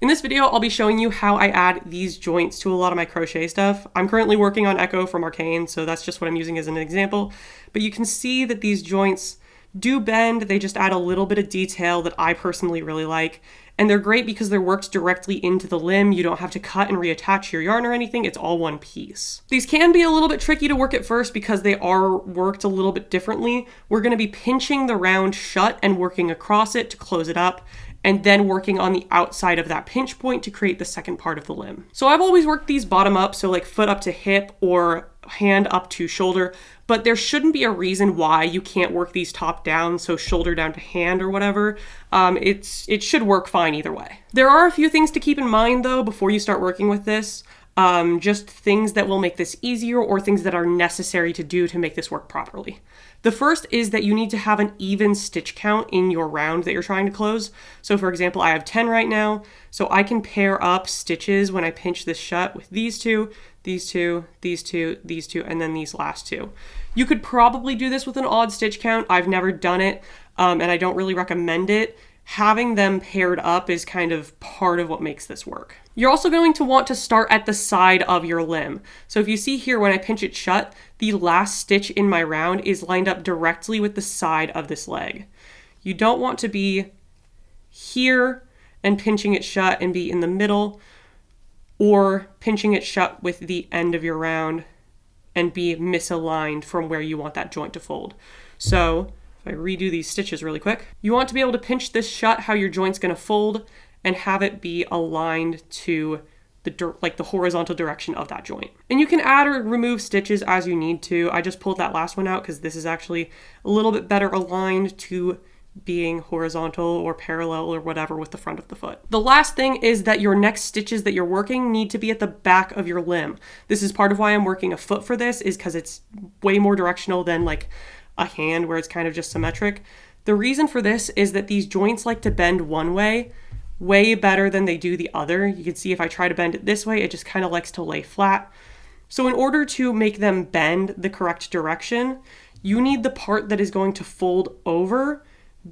In this video, I'll be showing you how I add these joints to a lot of my crochet stuff. I'm currently working on Echo from Arcane, so that's just what I'm using as an example. But you can see that these joints do bend. They just add a little bit of detail that I personally really like. And they're great because they're worked directly into the limb. You don't have to cut and reattach your yarn or anything. It's all one piece. These can be a little bit tricky to work at first because they are worked a little bit differently. We're going to be pinching the round shut and working across it to close it up, and then working on the outside of that pinch point to create the second part of the limb. So I've always worked these bottom up, so like foot up to hip or hand up to shoulder, but there shouldn't be a reason why you can't work these top down, so shoulder down to hand or whatever. It should work fine either way. There are a few things to keep in mind though before you start working with this. Just things that will make this easier or things that are necessary to do to make this work properly. The first is that you need to have an even stitch count in your round that you're trying to close. So for example, I have 10 right now, so I can pair up stitches when I pinch this shut with these two, these two, these two, these two, and then these last two. You could probably do this with an odd stitch count. I've never done it, and I don't really recommend it. Having them paired up is kind of part of what makes this work. You're also going to want to start at the side of your limb. So if you see here, when I pinch it shut, the last stitch in my round is lined up directly with the side of this leg. You don't want to be here and pinching it shut and be in the middle, or pinching it shut with the end of your round and be misaligned from where you want that joint to fold. So if I redo these stitches really quick, you want to be able to pinch this shut how your joint's going to fold and have it be aligned to the horizontal direction of that joint. And you can add or remove stitches as you need to. I just pulled that last one out because this is actually a little bit better aligned to being horizontal or parallel or whatever with the front of the foot. The last thing is that your next stitches that you're working need to be at the back of your limb. This is part of why I'm working a foot for this, is because it's way more directional than like a hand where it's kind of just symmetric. The reason for this is that these joints like to bend one way better than they do the other. You can see if I try to bend it this way, it just kind of likes to lay flat. So in order to make them bend the correct direction, you need the part that is going to fold over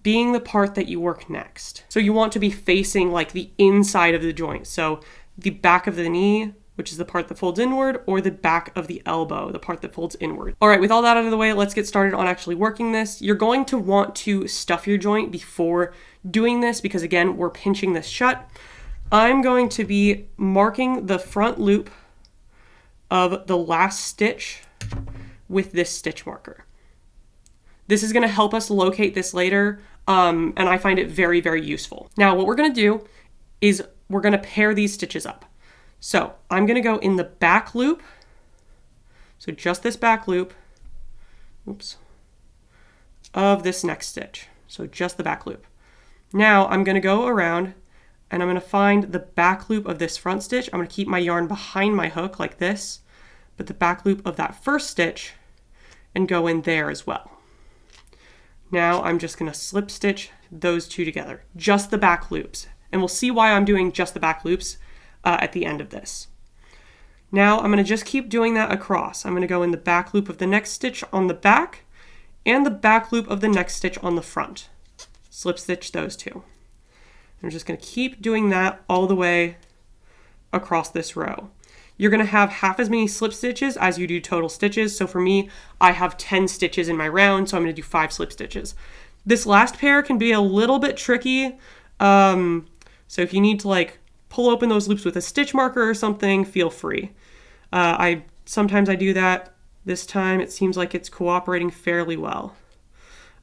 being the part that you work next. So you want to be facing like the inside of the joint. So the back of the knee, which is the part that folds inward, or the back of the elbow, the part that folds inward. All right, with all that out of the way, let's get started on actually working this. You're going to want to stuff your joint before doing this because again, we're pinching this shut. I'm going to be marking the front loop of the last stitch with this stitch marker. This is going to help us locate this later, and I find it very, very useful. Now, what we're going to do is we're going to pair these stitches up. So I'm going to go in the back loop, so just this back loop, of this next stitch. So just the back loop. Now I'm going to go around and I'm going to find the back loop of this front stitch. I'm going to keep my yarn behind my hook like this, but the back loop of that first stitch and go in there as well. Now I'm just going to slip stitch those two together, just the back loops. And we'll see why I'm doing just the back loops at the end of this. Now I'm going to just keep doing that across. I'm going to go in the back loop of the next stitch on the back and the back loop of the next stitch on the front. Slip stitch those two. I'm just going to keep doing that all the way across this row. You're going to have half as many slip stitches as you do total stitches. So for me, I have 10 stitches in my round, so I'm going to do 5 slip stitches. This last pair can be a little bit tricky. So if you need to like pull open those loops with a stitch marker or something, feel free. Sometimes I do that. This time it seems like it's cooperating fairly well.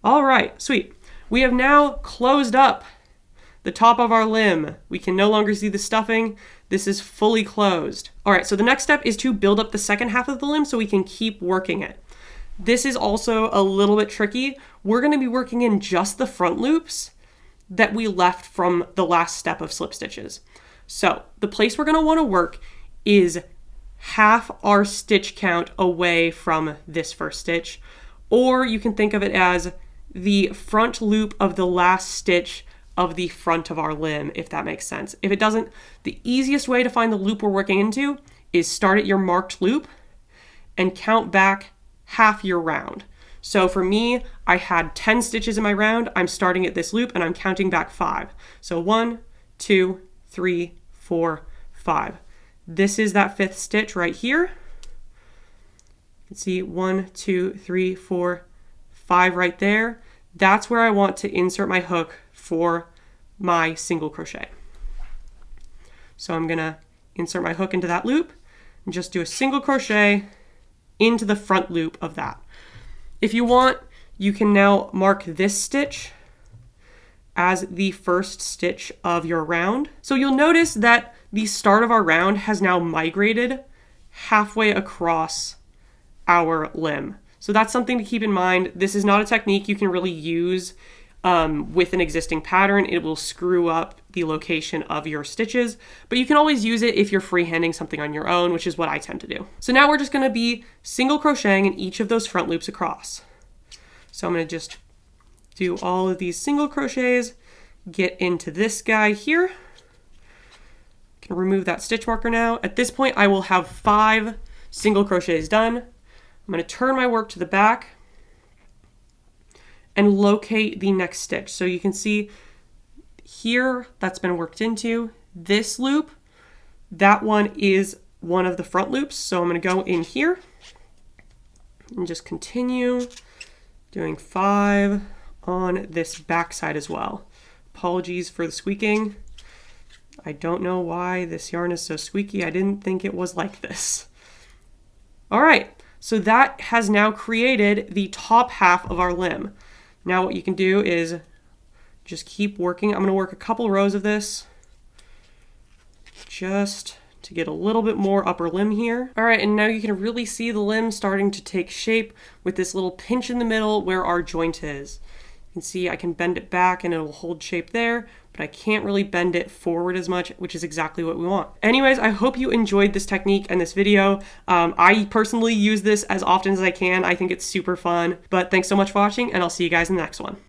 All right, sweet. We have now closed up the top of our limb. We can no longer see the stuffing. This is fully closed. All right, so the next step is to build up the second half of the limb so we can keep working it. This is also a little bit tricky. We're going to be working in just the front loops that we left from the last step of slip stitches. So the place we're going to want to work is half our stitch count away from this first stitch, or you can think of it as the front loop of the last stitch of the front of our limb, if that makes sense. If it doesn't, the easiest way to find the loop we're working into is start at your marked loop and count back half your round. So for me, I had 10 stitches in my round. I'm starting at this loop and I'm counting back 5. So 1, 2, 3, 4, 5. This is that 5th stitch right here. You can see 1, 2, 3, 4, 5 right there. That's where I want to insert my hook for my single crochet. So I'm gonna insert my hook into that loop and just do a single crochet into the front loop of that. If you want, you can now mark this stitch as the first stitch of your round. So you'll notice that the start of our round has now migrated halfway across our limb. So that's something to keep in mind. This is not a technique you can really use with an existing pattern. It will screw up the location of your stitches, but you can always use it if you're freehanding something on your own, which is what I tend to do. So now we're just gonna be single crocheting in each of those front loops across. So I'm gonna just do all of these single crochets, get into this guy here. Can remove that stitch marker now. At this point, I will have 5 single crochets done. I'm gonna turn my work to the back and locate the next stitch. So you can see here that's been worked into. This loop, that one is one of the front loops. So I'm gonna go in here and just continue doing 5 on this back side as well. Apologies for the squeaking. I don't know why this yarn is so squeaky. I didn't think it was like this. All right, so that has now created the top half of our limb. Now what you can do is just keep working. I'm gonna work a couple rows of this just to get a little bit more upper limb here. All right, and now you can really see the limb starting to take shape with this little pinch in the middle where our joint is. You can see I can bend it back and it'll hold shape there, but I can't really bend it forward as much, which is exactly what we want. Anyways, I hope you enjoyed this technique and this video. I personally use this as often as I can. I think it's super fun, but thanks so much for watching and I'll see you guys in the next one.